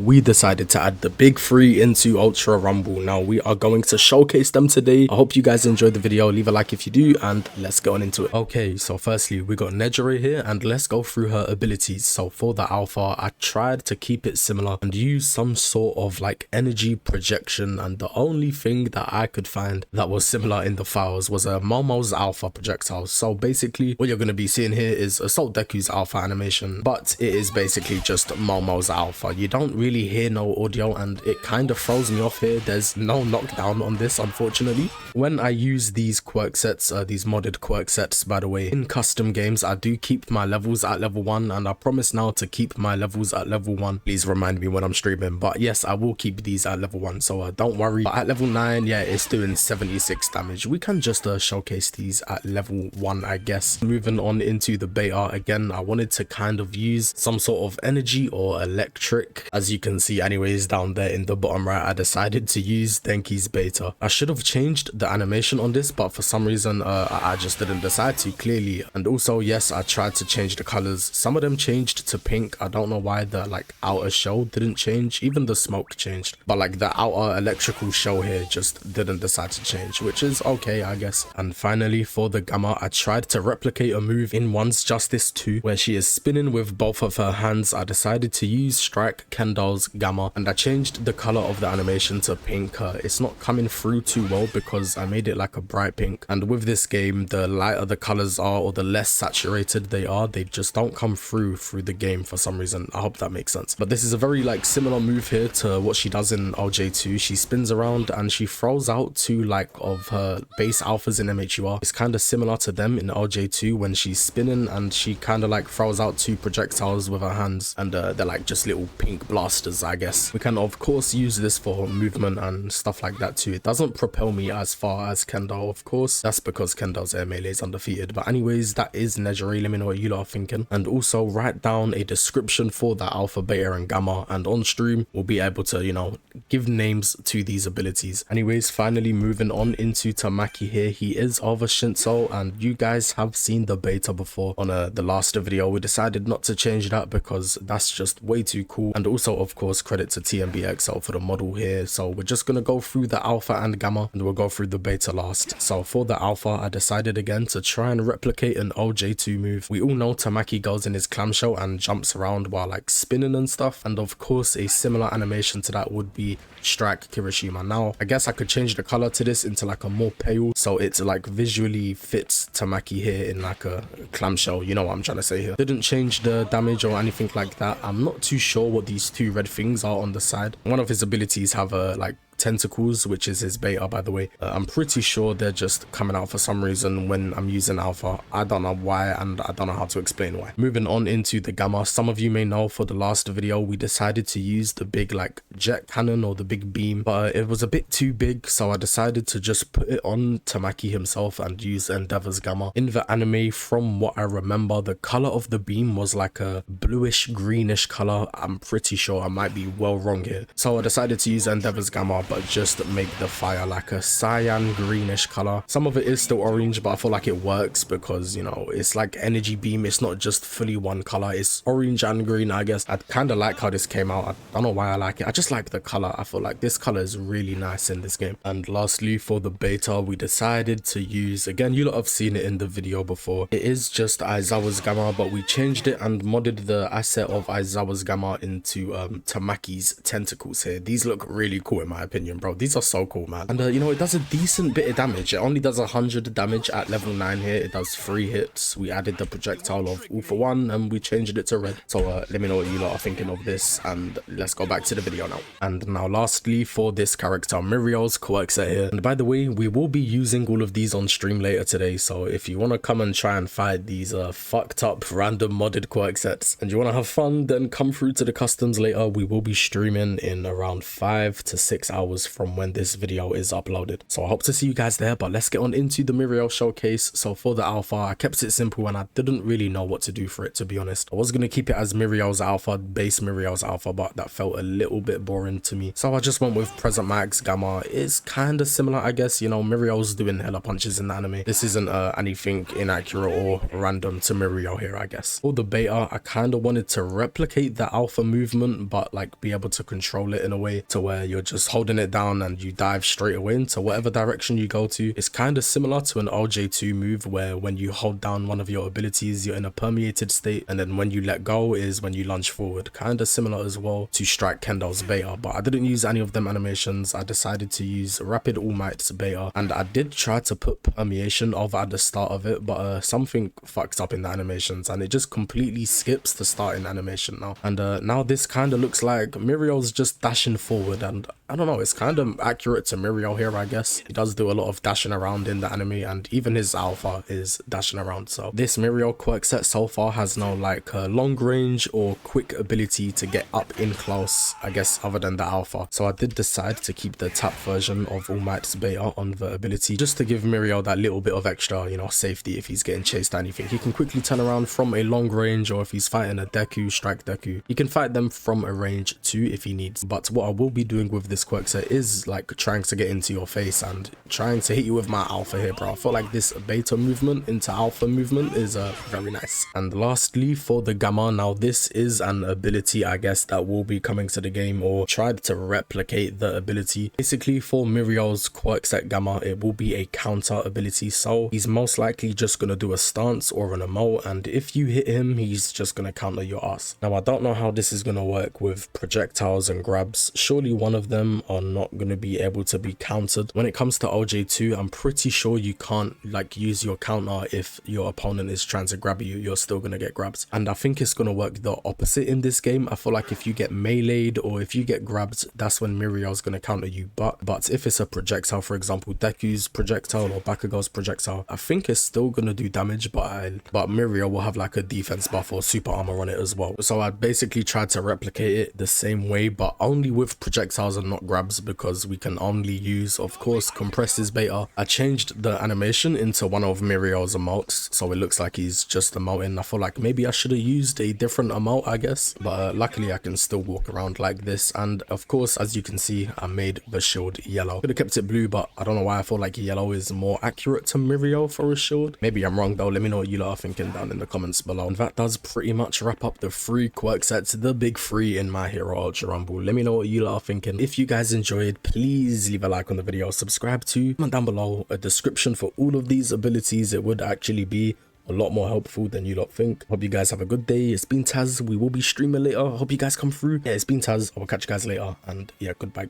we decided to add the big three into Ultra Rumble. Now we are going to showcase them today. I hope you guys enjoyed the video. Leave a like if you do, and let's go on into it. Okay, so firstly we got Nejire here, and let's go through her abilities. So for the alpha, I tried to keep it similar and use some sort of like energy projection, and the only thing that I could find that was similar in the files was a Momo's alpha projectile. So basically what you're going to be seeing here is Assault Deku's alpha animation, but it is basically just Momo's alpha. You don't really hear no audio, and it kind of throws me off here. There's no knockdown on this, unfortunately. When I use these quirk sets, these modded quirk sets, by the way, in custom games, I do keep my levels at level 1, and I promise now to keep my levels at level 1. Please remind me when I'm streaming, but yes, I will keep these at level 1, so don't worry. But at level 9, yeah, it's doing 76 damage. We can just showcase these at level 1, I guess. Moving on into the beta, again, I wanted to kind of use some sort of energy or electric. As you can see anyways down there in the bottom right, I decided to use Denki's beta. I should have changed the animation on this, but for some reason I just didn't decide to, clearly. And also, yes, I tried to change the colors. Some of them changed to pink. I don't know why the like outer shell didn't change. Even the smoke changed, but like the outer electrical shell here just didn't decide to change, which is okay, I guess. And finally, for the gamma, I tried to replicate a move in One's Justice 2 where she is spinning with both of her hands. I decided to use Strike Kendo's gamma, and I changed the color of the animation to pink. It's not coming through too well because I made it like a bright pink, and with this game, the lighter the colors are or the less saturated they are, they just don't come through the game for some reason. I hope that makes sense. But this is a very like similar move here to what she does in OJ2. She spins around and she throws out two like of her base alphas in MHUR. It's kind of similar to them in OJ2 when she's spinning, and she kind of like throws out two projectiles with her hands, and they're like just little pink blasters, I guess. We can of course use this for movement and stuff like that too. It doesn't propel me as far as Kendo, of course. That's because Kendo's air melee is undefeated. But anyways, that is Nejire. Let me know what you lot are thinking, and also write down a description for that alpha, beta and gamma, and on stream we'll be able to, you know, give names to these abilities. Anyways, finally moving on into Tamaki here. He is of a Shinso, and you guys have seen the beta before on the last video. We decided not to change that because that's just way too cool. And also, of course, credit to TMBXL for the model here. So we're just gonna go through the alpha and gamma, and we'll go through the beta last. So for the alpha, I decided again to try and replicate an OJ2 move. We all know Tamaki goes in his clamshell and jumps around while like spinning and stuff, and of course a similar animation to that would be Strike Kirishima. Now I guess I could change the color to this into like a more pale, so it's like visually fits Tamaki here in like a clamshell. You know what I'm trying to say here. Didn't change the damage or anything like that. I'm not too sure what these two red things are on the side. One of his abilities have a like tentacles, which is his beta, by the way. I'm pretty sure they're just coming out for some reason when I'm using alpha. I don't know why, and I don't know how to explain why. Moving on into the gamma, some of you may know for the last video we decided to use the big like jet cannon or the big beam, but it was a bit too big, so I decided to just put it on Tamaki himself and use Endeavor's gamma. In the anime, from what I remember, the color of the beam was like a bluish greenish color. I'm pretty sure, I might be well wrong here, so I decided to use Endeavor's gamma, but just make the fire like a cyan greenish color. Some of it is still orange, but I feel like it works because, you know, it's like energy beam. It's not just fully one color, it's orange and green, I guess. I kind of like how this came out. I don't know why I like it. I just like the color. I feel like this color is really nice in this game. And lastly, for the beta, we decided to use, again, you lot have seen it in the video before, it is just Aizawa's gamma, but we changed it and modded the asset of Aizawa's gamma into Tamaki's tentacles here. These look really cool in my opinion, bro. These are so cool, man. And you know, it does a decent bit of damage. It only does 100 damage at level 9 here. It does 3 hits. We added the projectile of all for one, and we changed it to red. So let me know what you lot are thinking of this, and let's go back to the video now. And now lastly, for this character, Mirio's quirk set here. And by the way, we will be using all of these on stream later today, so if you want to come and try and fight these fucked up random modded quirk sets and you want to have fun, then come through to the customs later. We will be streaming in around 5 to 6 hours hours from when this video is uploaded. So I hope to see you guys there, but let's get on into the Mirio showcase. So for the alpha, I kept it simple and I didn't really know what to do for it, to be honest. I was going to keep it as Mirio's alpha, base Mirio's alpha, but that felt a little bit boring to me. So I just went with present max. Gamma is kind of similar, I guess. You know, Mirio's doing hella punches in the anime. This isn't anything inaccurate or random to Mirio here, I guess. For the beta, I kind of wanted to replicate the alpha movement, but like be able to control it in a way to where you're just holding it down and you dive straight away into whatever direction you go to. It's kind of similar to an OJ2 move where when you hold down one of your abilities, you're in a permeated state, and then when you let go is when you lunge forward. Kind of similar as well to Strike Kendo's beta, but I didn't use any of them animations. I decided to use Rapid All Might's beta, and I did try to put permeation over at the start of it, but something fucks up in the animations and it just completely skips the starting animation now. And now this kind of looks like Mirio's just dashing forward, and I don't know, it's kind of accurate to Mirio here, I guess. He does do a lot of dashing around in the anime, and even his alpha is dashing around. So this Mirio quirk set so far has no like long range or quick ability to get up in close, I guess, other than the alpha. So I did decide to keep the tap version of All Might's beta on the ability, just to give Mirio that little bit of extra, you know, safety if he's getting chased or anything. He can quickly turn around from a long range, or if he's fighting a deku, strike deku, he can fight them from a range too if he needs. But what I will be doing with this quirk set is like trying to get into your face and trying to hit you with my alpha here, bro. I feel like this beta movement into alpha movement is very nice. And lastly, for the gamma, now this is an ability, I guess, that will be coming to the game, or tried to replicate the ability. Basically, for Mirio's quirk set gamma, it will be a counter ability, so he's most likely just gonna do a stance or an emote, and if you hit him, he's just gonna counter your ass. Now I don't know how this is gonna work with projectiles and grabs. Surely one of them are not going to be able to be countered. When it comes to OJ2, I'm pretty sure you can't like use your counter if your opponent is trying to grab you. You're still going to get grabs, and I think it's going to work the opposite in this game. I feel like if you get meleeed or if you get grabbed, that's when Mirio's going to counter you. But if it's a projectile, for example Deku's projectile or Bakugo's projectile, I think it's still going to do damage, but Mirio will have like a defense buff or super armor on it as well. So I basically tried to replicate it the same way, but only with projectiles and not grabs, because we can only use, of course, Compresses beta. I changed the animation into one of Mirio's emotes, so it looks like he's just emoting. I feel like maybe I should have used a different emote, I guess, but luckily I can still walk around like this. And of course, as you can see, I made the shield yellow. Could have kept it blue, but I don't know why I feel like yellow is more accurate to Mirio for a shield. Maybe I'm wrong though. Let me know what you lot are thinking down in the comments below. And that does pretty much wrap up the 3 quirk sets, the big 3 in My Hero Ultra Rumble. Let me know what you lot are thinking. If you guys enjoyed, please leave a like on the video, subscribe to, comment down below a description for all of these abilities. It would actually be a lot more helpful than you lot think. Hope you guys have a good day. It's been Taz. We will be streaming later. Hope you guys come through. Yeah, it's been Taz. I will catch you guys later, and yeah, goodbye.